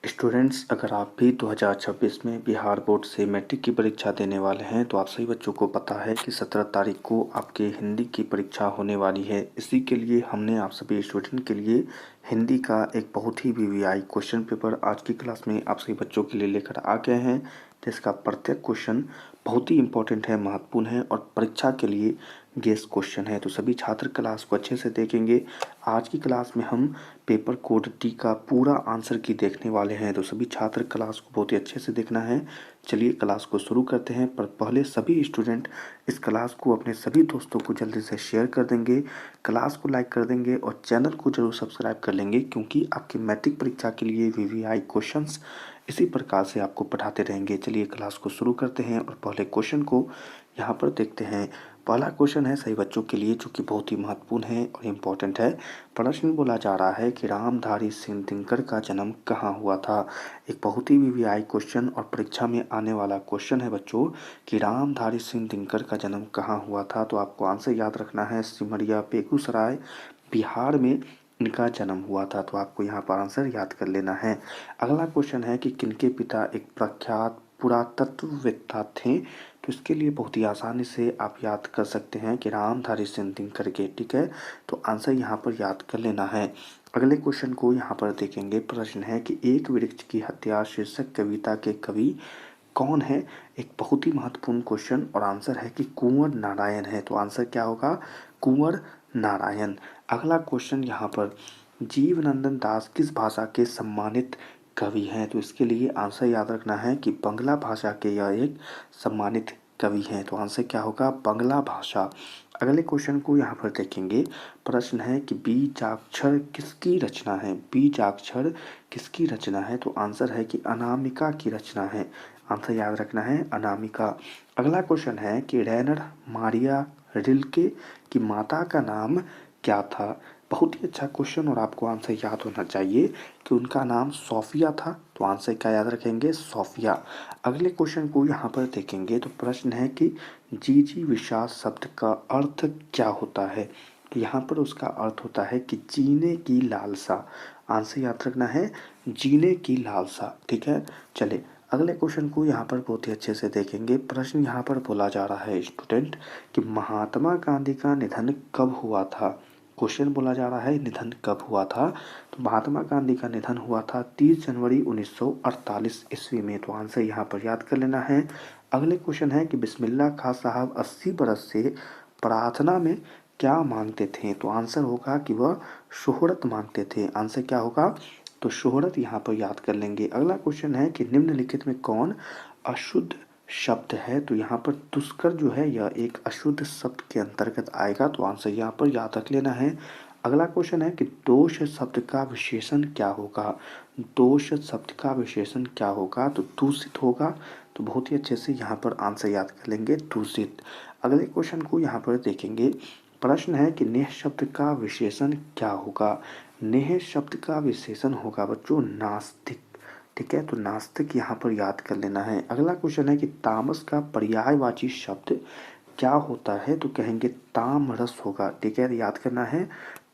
Students, अगर आप भी 2026 में बिहार बोर्ड से मैट्रिक की परीक्षा देने वाले हैं तो आप सभी बच्चों को पता है कि 17 तारीख को आपके हिंदी की परीक्षा होने वाली है। इसी के लिए हमने आप सभी स्टूडेंट के लिए हिंदी का एक बहुत ही वीवीआई क्वेश्चन पेपर आज की क्लास में आप सभी बच्चों के लिए लेकर आ गए हैं। जिसका प्रत्येक क्वेश्चन बहुत ही इंपॉर्टेंट है, महत्वपूर्ण है और परीक्षा के लिए गेस क्वेश्चन है। तो सभी छात्र क्लास को अच्छे से देखेंगे। आज की क्लास में हम पेपर कोड टी का पूरा आंसर की देखने वाले हैं, तो सभी छात्र क्लास को बहुत ही अच्छे से देखना है। चलिए क्लास को शुरू करते हैं, पर पहले सभी स्टूडेंट इस क्लास को अपने सभी दोस्तों को जल्दी से शेयर कर देंगे, क्लास को लाइक कर देंगे और चैनल को जरूर सब्सक्राइब कर लेंगे, क्योंकि आपकी मैट्रिक परीक्षा के लिए वीवीआई क्वेश्चंस इसी प्रकार से आपको पढ़ाते रहेंगे। चलिए क्लास को शुरू करते हैं और पहले क्वेश्चन को यहाँ पर देखते हैं। पहला क्वेश्चन है सही बच्चों के लिए, जो कि बहुत ही महत्वपूर्ण है और इम्पोर्टेंट है। प्रश्न बोला जा रहा है कि रामधारी सिंह दिनकर का जन्म कहाँ हुआ था। एक बहुत ही वीवीआई क्वेश्चन और परीक्षा में आने वाला क्वेश्चन है बच्चों कि रामधारी सिंह दिनकर का जन्म कहाँ हुआ था। तो आपको आंसर याद रखना है, सिमरिया बेगूसराय बिहार में इनका जन्म हुआ था। तो आपको यहाँ पर आंसर याद कर लेना है। अगला क्वेश्चन है कि किनके पिता एक प्रख्यात पुरातत्ववेत्ता थे। तो इसके लिए बहुत ही आसानी से आप याद कर सकते हैं कि रामधारी सिंह दिनकर के, ठीक है। तो आंसर यहाँ पर याद कर लेना है। अगले क्वेश्चन को यहाँ पर देखेंगे। प्रश्न है कि एक वृक्ष की हत्या शीर्षक कविता के कवि कौन है। एक बहुत ही महत्वपूर्ण क्वेश्चन और आंसर है कि कुंवर नारायण है। तो आंसर क्या होगा, कुंवर नारायण। अगला क्वेश्चन यहाँ पर जीवनंदन दास किस भाषा के सम्मानित कवि हैं। तो इसके लिए आंसर याद रखना है कि बंगला भाषा के यह एक सम्मानित कवि हैं। तो आंसर क्या होगा, बंगला भाषा। अगले क्वेश्चन को यहाँ पर देखेंगे। प्रश्न है कि बीजाक्षर किसकी रचना है। बीजाक्षर किसकी रचना है। तो आंसर है कि अनामिका की रचना है। आंसर याद रखना है, अनामिका। अगला क्वेश्चन है कि रेनर मारिया रिल्के की माता का नाम क्या था। बहुत ही अच्छा क्वेश्चन और आपको आंसर याद होना चाहिए कि उनका नाम सोफिया था। तो आंसर क्या याद रखेंगे, सोफिया। अगले क्वेश्चन को यहाँ पर देखेंगे। तो प्रश्न है कि जी विश्वास शब्द का अर्थ क्या होता है। तो यहाँ पर उसका अर्थ होता है कि जीने की लालसा। आंसर याद रखना है, जीने की लालसा, ठीक है। चले अगले क्वेश्चन को यहाँ पर बहुत ही अच्छे से देखेंगे। प्रश्न यहाँ पर बोला जा रहा है स्टूडेंट कि महात्मा गांधी का निधन कब हुआ था। क्वेश्चन बोला जा रहा है निधन कब हुआ था। तो महात्मा गांधी का निधन हुआ था 30 जनवरी 1948 ईस्वी में। तो आंसर यहाँ पर याद कर लेना है। अगले क्वेश्चन है कि बिस्मिल्लाह खां साहब 80 बरस से प्रार्थना में क्या मांगते थे। तो आंसर होगा कि वह शोहरत मांगते थे। आंसर क्या होगा, तो शोहरत यहाँ पर याद कर लेंगे। अगला क्वेश्चन है कि निम्नलिखित में कौन अशुद्ध शब्द है। तो यहाँ पर दुष्कर जो है यह एक अशुद्ध शब्द के अंतर्गत आएगा। तो आंसर यहाँ पर याद रख लेना है। अगला क्वेश्चन है कि दोष शब्द का विशेषण क्या होगा। दोष शब्द का विशेषण क्या होगा, तो दूषित होगा। तो बहुत ही अच्छे से यहाँ पर आंसर याद कर लेंगे, दूषित। अगले क्वेश्चन को यहाँ पर देखेंगे। प्रश्न है कि नेह शब्द का विशेषण क्या होगा। नेह शब्द का विशेषण होगा बच्चों नास्तिक, ठीक है। तो नास्तिक यहाँ पर याद कर लेना है। अगला क्वेश्चन है कि तामस का पर्यायवाची शब्द क्या होता है। तो कहेंगे तामरस होगा, ठीक है, याद करना है,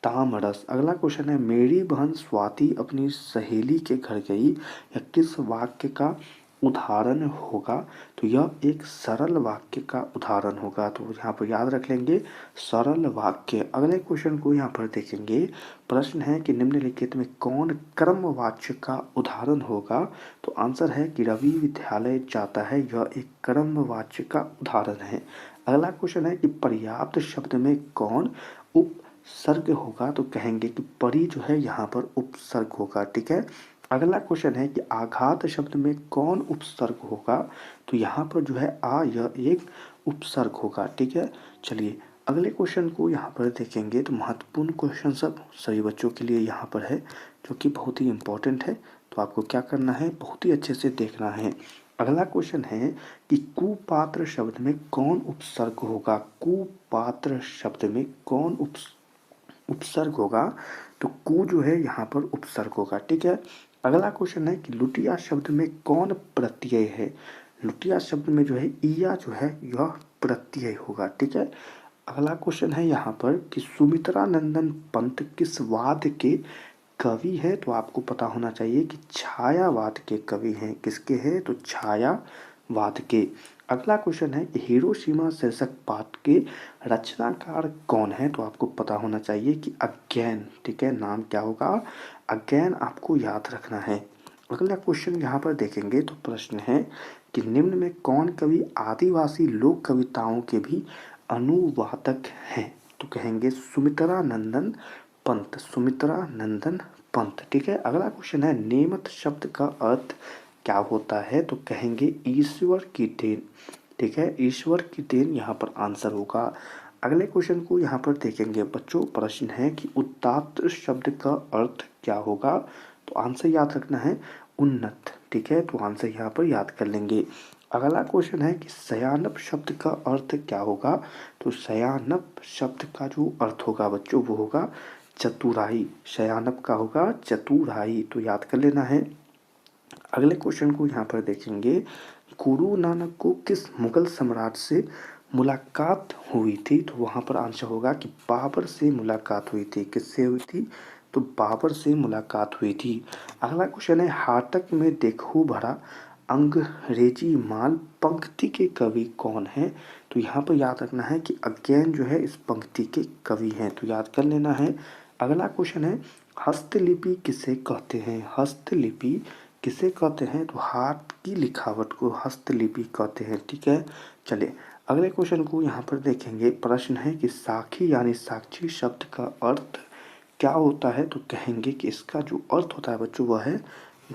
तामरस। अगला क्वेश्चन है मेरी बहन स्वाति अपनी सहेली के घर गई, यह किस वाक्य का उदाहरण होगा। तो यह एक सरल वाक्य का उदाहरण होगा। तो यहाँ पर याद रख लेंगे, सरल वाक्य। अगले क्वेश्चन को यहाँ पर देखेंगे। प्रश्न है कि निम्नलिखित में कौन कर्मवाच्य का उदाहरण होगा। तो आंसर है कि रवि विद्यालय जाता है, यह एक कर्मवाच्य का उदाहरण है। अगला क्वेश्चन है कि पर्याप्त शब्द में कौन उपसर्ग होगा। तो कहेंगे कि परी जो है यहाँ पर उपसर्ग होगा, ठीक है। अगला क्वेश्चन है कि आघात शब्द में कौन उपसर्ग होगा। तो यहाँ पर जो है आ, यह एक उपसर्ग होगा, ठीक है। चलिए अगले क्वेश्चन को यहाँ पर देखेंगे। तो महत्वपूर्ण क्वेश्चन सब सभी बच्चों के लिए यहाँ पर है, जो कि बहुत ही इम्पोर्टेंट है। तो आपको क्या करना है, बहुत ही अच्छे से देखना है। अगला क्वेश्चन है कि कुपात्र शब्द में कौन उपसर्ग होगा। कुपात्र शब्द में कौन उपसर्ग होगा। तो कु जो है यहाँ पर उपसर्ग होगा, ठीक है। अगला क्वेश्चन है कि लुटिया शब्द में कौन प्रत्यय है। लुटिया शब्द में जो है ईया जो है यह प्रत्यय होगा, ठीक है। अगला क्वेश्चन है यहाँ पर कि सुमित्रा नंदन पंत किस वाद्य के कवि है तो आपको पता होना चाहिए कि छायावाद के कवि हैं। किसके हैं? तो छायावाद के। अगला क्वेश्चन है कि हिरोशिमा शीर्षक पाठ के रचनाकार कौन है? तो आपको पता होना चाहिए कि अगेन। ठीक है, नाम क्या होगा? अगेन आपको याद रखना है। अगला क्वेश्चन यहाँ पर देखेंगे तो प्रश्न है कि निम्न में कौन कवि आदिवासी लोक कविताओं के भी अनुवादक हैं? तो कहेंगे सुमित्रा नंदन पंत। सुमित्रा नंदन पंत। ठीक है, अगला क्वेश्चन है नेमत शब्द का अर्थ क्या होता है? तो कहेंगे ईश्वर की देन। ठीक है, ईश्वर की देन यहाँ पर आंसर होगा। अगले क्वेश्चन को यहाँ पर देखेंगे बच्चों। प्रश्न है कि उदात्त शब्द का अर्थ क्या होगा? तो आंसर याद रखना है उन्नत। ठीक है, तो आंसर यहाँ पर याद कर लेंगे। अगला क्वेश्चन है कि शयानप शब्द का अर्थ क्या होगा? तो शयानप शब्द का जो अर्थ होगा बच्चों वो होगा चतुराई। शयानप का होगा चतुराई, तो याद कर लेना है। अगले क्वेश्चन को यहाँ पर देखेंगे। गुरु नानक को किस मुगल सम्राट से मुलाकात हुई थी? तो वहाँ पर आंसर होगा कि बाबर से मुलाकात हुई थी। किससे हुई थी? तो बाबर से मुलाकात हुई थी। अगला क्वेश्चन है हाटक में देखो भरा अंग्रेजी माल पंक्ति के कवि कौन है? तो यहाँ पर याद रखना है कि अगेन जो है इस पंक्ति के कवि हैं, तो याद कर लेना है। अगला क्वेश्चन है हस्तलिपि किसे कहते हैं? हस्तलिपि किसे कहते हैं? तो हाथ की लिखावट को हस्तलिपि कहते हैं। ठीक है, चलिए अगले क्वेश्चन को यहाँ पर देखेंगे। प्रश्न है कि साखी यानी साक्षी शब्द का अर्थ क्या होता है? तो कहेंगे कि इसका जो अर्थ होता है बच्चों वह है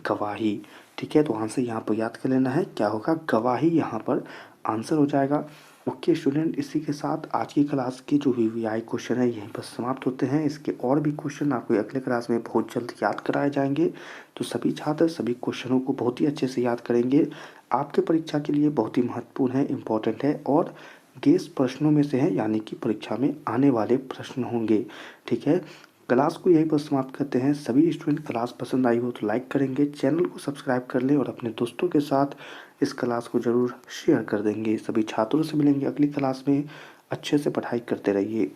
गवाही। ठीक है, तो आंसर यहाँ पर याद कर लेना है क्या होगा? गवाही यहाँ पर आंसर हो जाएगा। ओके स्टूडेंट, इसी के साथ आज की क्लास के जो वीवीआई क्वेश्चन है यहीं पर समाप्त होते हैं। इसके और भी क्वेश्चन आपको अगले क्लास में बहुत जल्द याद कराए जाएंगे। तो सभी छात्र सभी क्वेश्चनों को बहुत ही अच्छे से याद करेंगे। आपके परीक्षा के लिए बहुत ही महत्वपूर्ण है, इम्पोर्टेंट है और गेस प्रश्नों में से है, यानी कि परीक्षा में आने वाले प्रश्न होंगे। ठीक है, क्लास को यहीं पर समाप्त करते हैं। सभी स्टूडेंट क्लास पसंद आई हो तो लाइक करेंगे, चैनल को सब्सक्राइब कर लें और अपने दोस्तों के साथ इस क्लास को ज़रूर शेयर कर देंगे। सभी छात्रों से मिलेंगे अगली क्लास में। अच्छे से पढ़ाई करते रहिए।